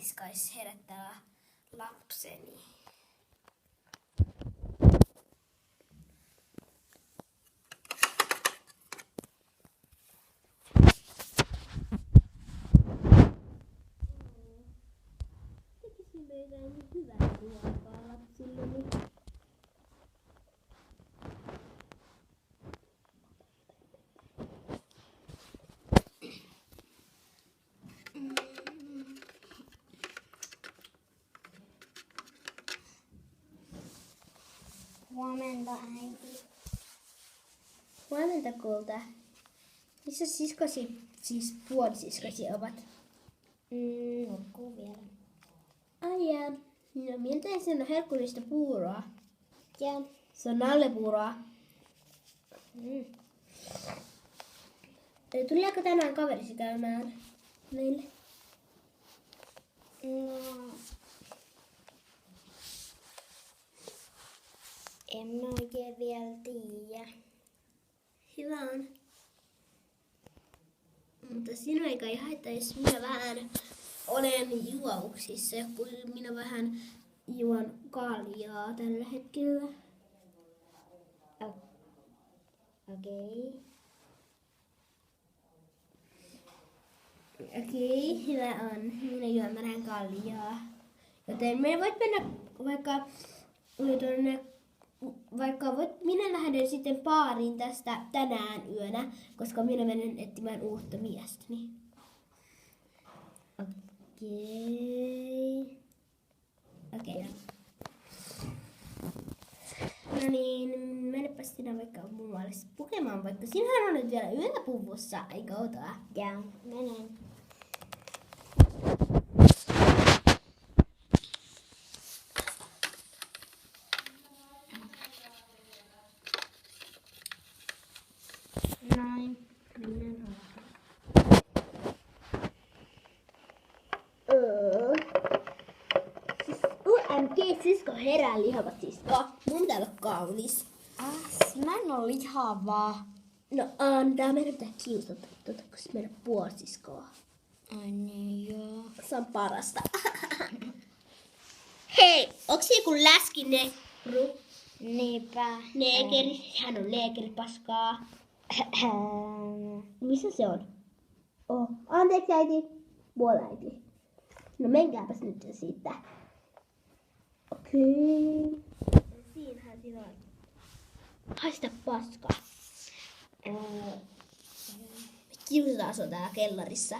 viskais herättää lapseni. Tekisin meitä niin hyvää ruokaa lapsilleni. Huomenta, äiti. Huomenta, kulta. Missä siskosi, siis puolisiskosi ovat? Nukkuu vielä. Ai jaa. No miltä se on herkullista puuroa? Ja Se on nallepuuroa. Tuleeko tänään kaverisi käymään meille? no, en mä oikein vielä tiedä. Hyvä on. Mutta sinua ei kai haittaa, jos minä vähän olen juouksissa, kun minä vähän juon kaljaa tällä hetkellä. Okei. Okei, hyvä on. Minä juon vähän kaljaa. Joten me voit mennä minä lähden sitten baariin tästä tänään yönä, koska minä menen etsimään uutta miestäni. Okei. No niin, mennepäs sinä vaikka muualle pukemaan, vaikka sinähän on nyt vielä yöllä puvussa, eikö outoa? Ja menen. Noin. Mennään UMG, sisko herää lihava sisko. Mun pitää olla kaunis. Mä en oo lihavaa. No antaa, meidän pitää kiusata, koska meidän puolisiskoa. Ai niin joo. Se on parasta. Hei, onks se joku läskinekru? Niinpä. Neekeri, hän on neekeri paskaa. Missä se on? Oh, anteeksi äiti. Puoläiti. No menkääpäs nyt siitä. Okei. Siinähän siinä on. Haista paskaa. Me kiusataan sua täällä kellarissa.